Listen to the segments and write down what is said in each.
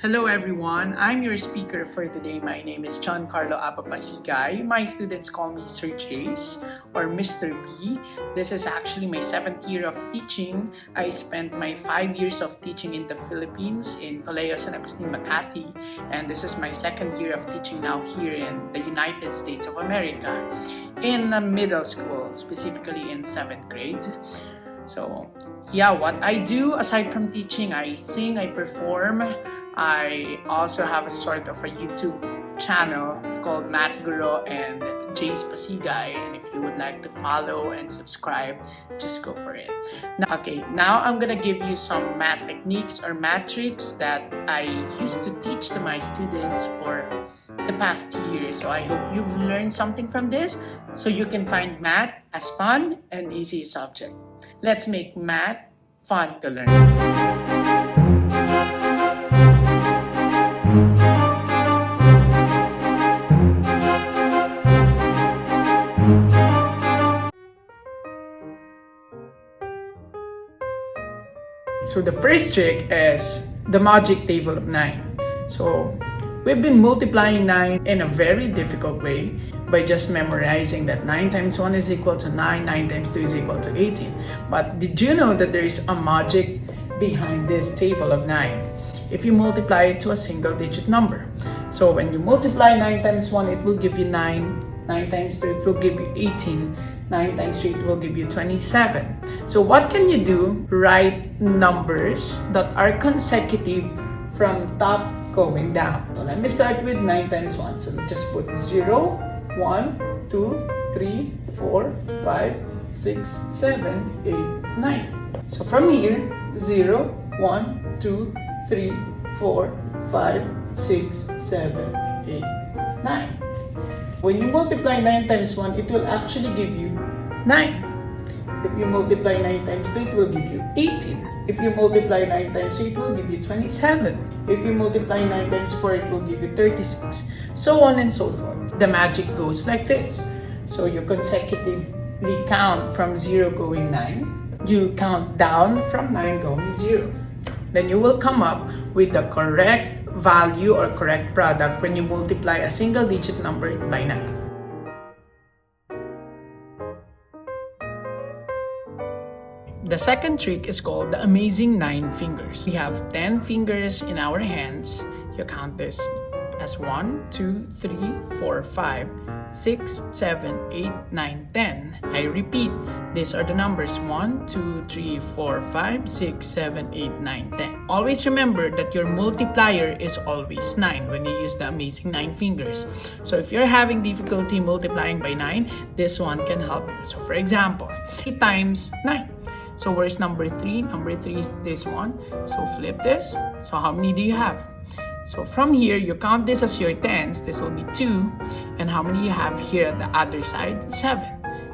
Hello everyone, I'm your speaker for today. My name is Giancarlo Pasigay. My students call me Sir Jace or Mr. B. This is actually my 7th year of teaching. I spent my 5 years of teaching in the Philippines in Colegio San Agustin, Makati, and this is my 2nd year of teaching now here in the United States of America in middle school, specifically in 7th grade. So yeah, what I do aside from teaching, I sing, I perform. I also have a sort of a YouTube channel called Guro and Jace Pasigay, and if you would like to follow and subscribe, just go for it. Now I'm gonna give you some math techniques or math tricks that I used to teach to my students for the past year. So I hope you've learned something from this so you can find math as fun and easy subject. Let's make math fun to learn. So the first trick is the magic table of 9. So we've been multiplying 9 in a very difficult way by just memorizing that 9 times 1 is equal to 9, 9 times 2 is equal to 18. But did you know that there is a magic behind this table of 9? If you multiply it to a single digit number. So when you multiply 9 times 1, it will give you 9. 9 times 2, it will give you 18. 9 times 3, it will give you 27. So what can you do? Write numbers that are consecutive from top going down. So let me start with 9 times 1. So just put 0, 1, 2, 3, 4, 5, 6, 7, 8, 9. So from here, 0, 1, 2, 3, 4, 5, 6, 7, 8, 9. When you multiply 9 times 1, it will actually give you 9. If you multiply 9 times 2, it will give you 18. If you multiply 9 times 3, it will give you 27. If you multiply 9 times 4, it will give you 36. So on and so forth. The magic goes like this. So you consecutively count from 0 going 9. You count down from 9 going 0. Then you will come up with the correct value or correct product when you multiply a single digit number by 9. The second trick is called the amazing 9 fingers. We have 10 fingers in our hands. You count this as 1, 2, 3, 4, 5, 6, 7, 8, 9, 10. I repeat, these are the numbers 1, 2, 3, 4, 5, 6, 7, 8, 9, 10. Always remember that your multiplier is always 9 when you use the amazing 9 fingers. So if you're having difficulty multiplying by 9, this one can help you. So for example, 3 times 9. So where's number 3? Number 3 is this one. So flip this. So how many do you have? So from here, you count this as your tens. This will be 2. And how many you have here at the other side? 7.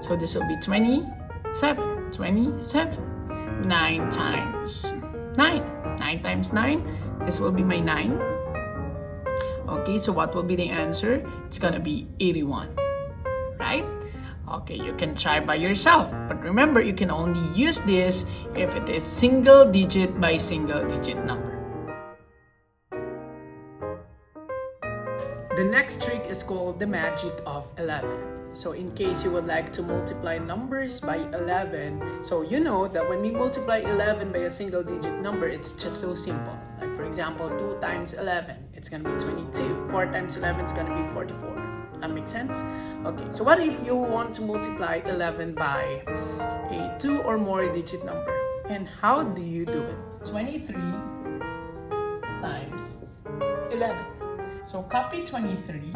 So this will be 27. 27. 9 times 9. 9 times 9. This will be my 9. Okay, so what will be the answer? It's gonna be 81. Right? Okay, you can try by yourself. But remember, you can only use this if it is single digit by single digit number. The next trick is called the magic of 11. So in case you would like to multiply numbers by 11, so you know that when we multiply 11 by a single digit number, it's just so simple. Like for example, 2 times 11, it's going to be 22. 4 times 11 is going to be 44. That makes sense? Okay, so what if you want to multiply 11 by a 2 or more digit number? And how do you do it? 23 times 11. So copy 23,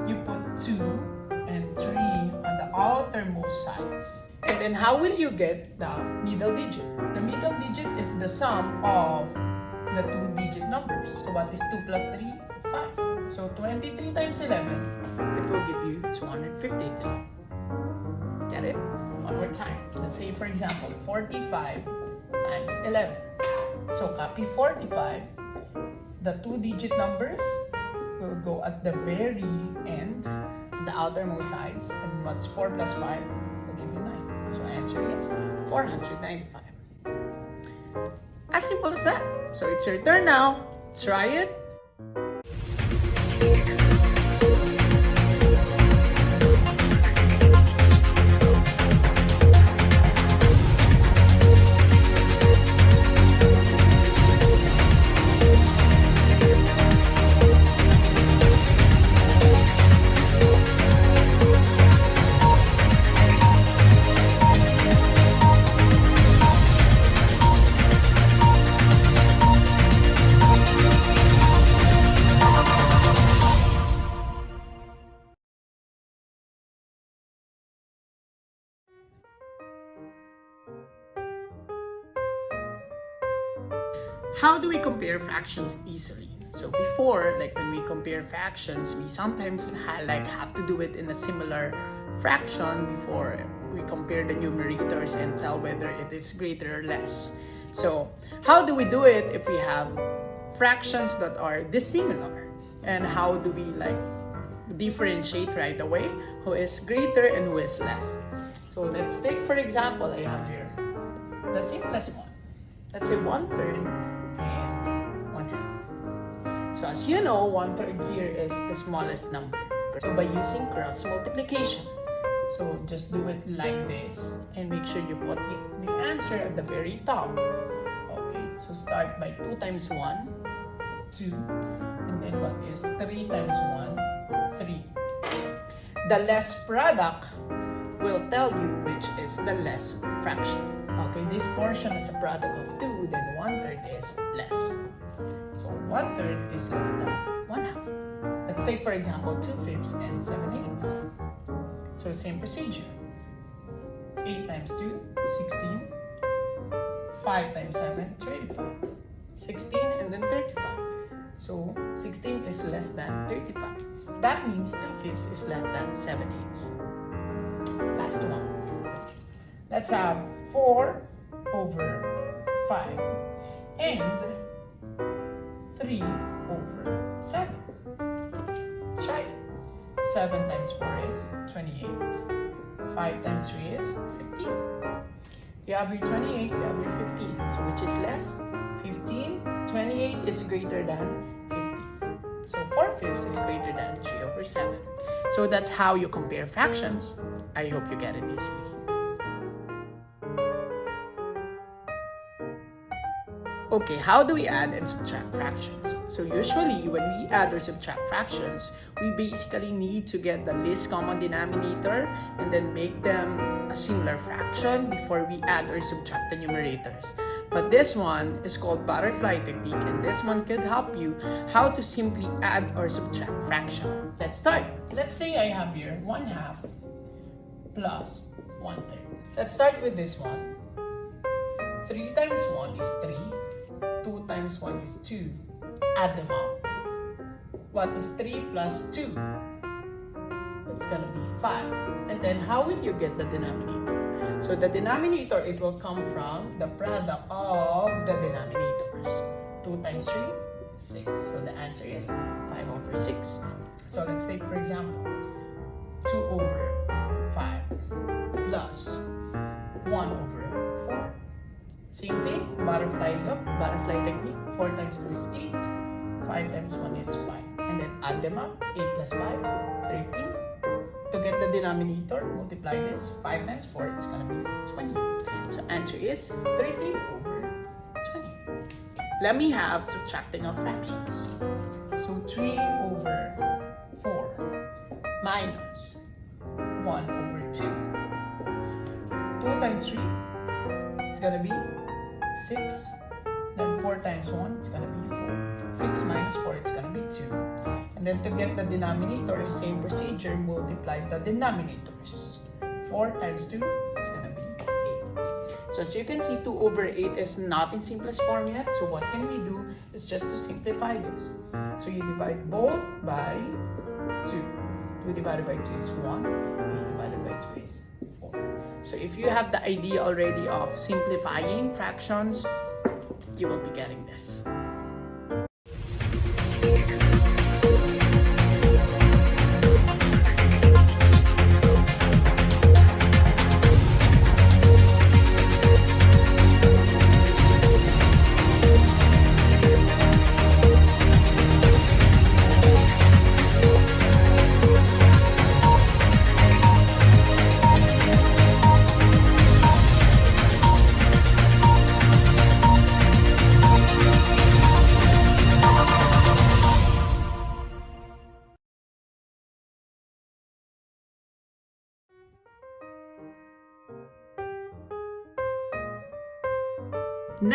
you put 2 and 3 on the outermost sides. And then how will you get the middle digit? The middle digit is the sum of the 2-digit numbers. So what is 2 plus 3? 5. So 23 times 11, it will give you 253. Get it? One more time. Let's say for example, 45 times 11. So copy 45. The 2-digit numbers will go at the very end, the outermost sides. And what's 4 plus 5 will give you 9. So answer is 495. As simple as that. So it's your turn now. Try it. How do we compare fractions easily? So before, like when we compare fractions, we sometimes have to do it in a similar fraction before we compare the numerators and tell whether it is greater or less. So how do we do it if we have fractions that are dissimilar? And how do we differentiate right away who is greater and who is less? So let's take, for example, I have here the simplest one. Let's say 1/3 and 1/2. So as you know, 1/3 here is the smallest number. So by using cross multiplication, so just do it like this and make sure you put the answer at the very top. Okay, so start by 2 times 1, 2, and then what is 3 times 1, 3. The less product will tell you which is the less fraction. Okay, this portion is a product of 2, then 1/3 is less. So 1/3 is less than 1/2. Let's take, for example, 2/5 and 7/8. So same procedure. 8 times 2, 16. 5 times 7, 35. 16 and then 35. So 16 is less than 35. That means 2/5 is less than 7/8. Last one. Let's have 4 over 5 and 3 over 7. Try it. 7 times 4 is 28. 5 times 3 is 15. You have your 28, you have your 15. So which is less? 15. 28 is greater than 15. So 4/5 is greater than 3 over 7. So that's how you compare fractions. I hope you get it easily. Okay, how do we add and subtract fractions? So usually when we add or subtract fractions, we basically need to get the least common denominator and then make them a similar fraction before we add or subtract the numerators. But this one is called butterfly technique, and this one could help you how to simply add or subtract fraction. Let's start. Let's say I have here 1/2 plus 1/3. Let's start with this one. 3 times 1 is 3. 2 times 1 is 2. Add them up. What is 3 plus 2? It's gonna be 5. And then how will you get the denominator? So the denominator, it will come from the product of the denominators. 2 times 3, 6. So the answer is 5 over 6. So let's take, for example, 2 over 5 plus 1 over 4. Same thing, butterfly technique. 4 times 2 is 8. 5 times 1 is 5. And then add them up. 8 plus 5, 13. To get the denominator, multiply this. 5 times 4, it's going to be 20. So answer is 13 over 20. Let me have subtracting of fractions. So 3 over 4 minus 1 over 2. 2 times 3, it's going to be 6. Then 4 times 1, it's going to be 4. 6 minus 4, it's going to be 2. And then to get the denominator, same procedure, multiply the denominators. 4 times 2 is going to be 8. So as you can see, 2 over 8 is not in simplest form yet. So what can we do is just to simplify this. So you divide both by 2. 2 divided by 2 is 1. 8 divided by 2 is 4. So if you have the idea already of simplifying fractions, you will be getting this.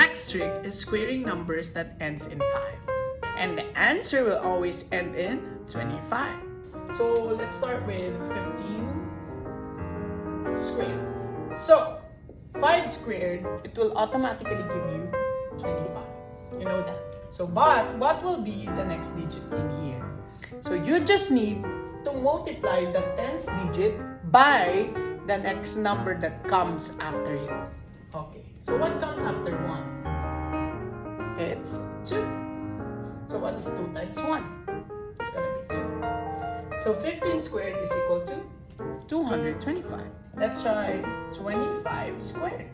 next trick is squaring numbers that ends in 5. And the answer will always end in 25. So let's start with 15 squared. So 5 squared, it will automatically give you 25. You know that. So but what will be the next digit in here? So you just need to multiply the 10th digit by the next number that comes after it. Okay, so what comes after 1? It's 2. So what is 2 times 1? It's gonna be 2. So 15 squared is equal to 225. Let's try 25 squared.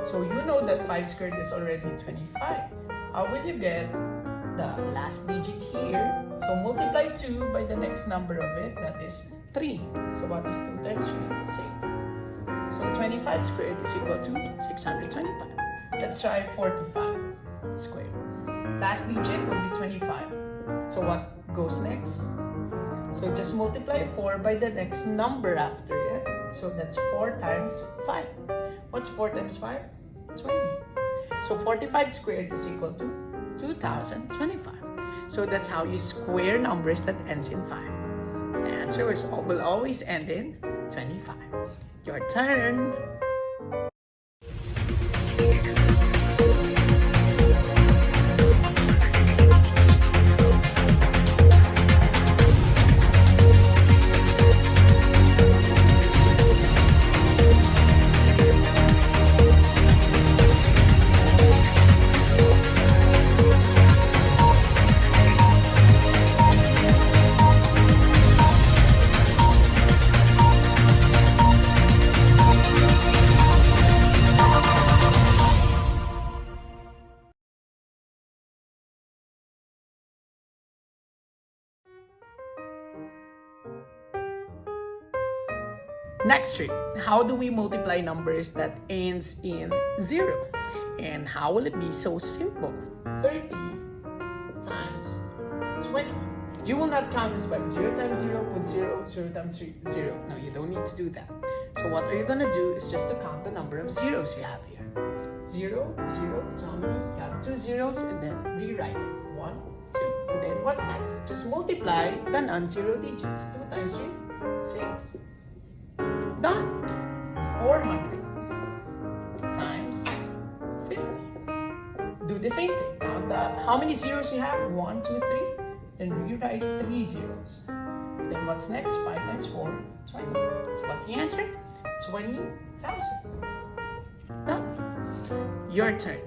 So you know that 5 squared is already 25. How will you get the last digit here? So multiply 2 by the next number of it, that is 3. So what is 2 times 3? 6. So 25 squared is equal to 625. Let's try 45 squared. Last digit will be 25. So what goes next? So just multiply 4 by the next number after it. So that's 4 times 5. What's 4 times 5? 20. So 45 squared is equal to 2025. So that's how you square numbers that ends in 5. The answer will always end in 25. Your turn. Next trick, how do we multiply numbers that ends in 0? And how will it be so simple? 30 times 20. You will not count this by 0 times 0, put 0, 0 times 3, 0. No, you don't need to do that. So what are you going to do is just to count the number of zeros you have here. 0, 0, so how many? You have 2 zeros and then rewrite it. 1, 2. And then what's next? Just multiply the non-zero digits. 2 times 3, 6. Done. 400 times 50. Do the same thing. Count how many zeros you have? 1, 2, 3. Then rewrite 3 zeros. Then what's next? 5 times 4, 20. So what's the answer? 20,000. Done. Your turn.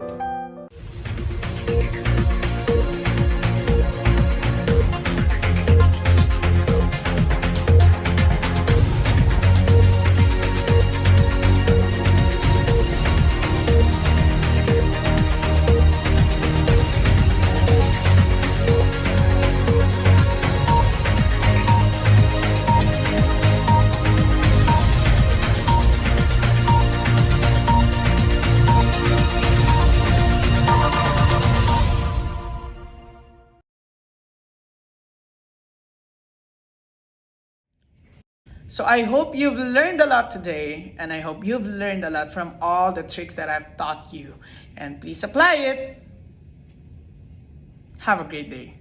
So I hope you've learned a lot today, and I hope you've learned a lot from all the tricks that I've taught you. And please apply it. Have a great day.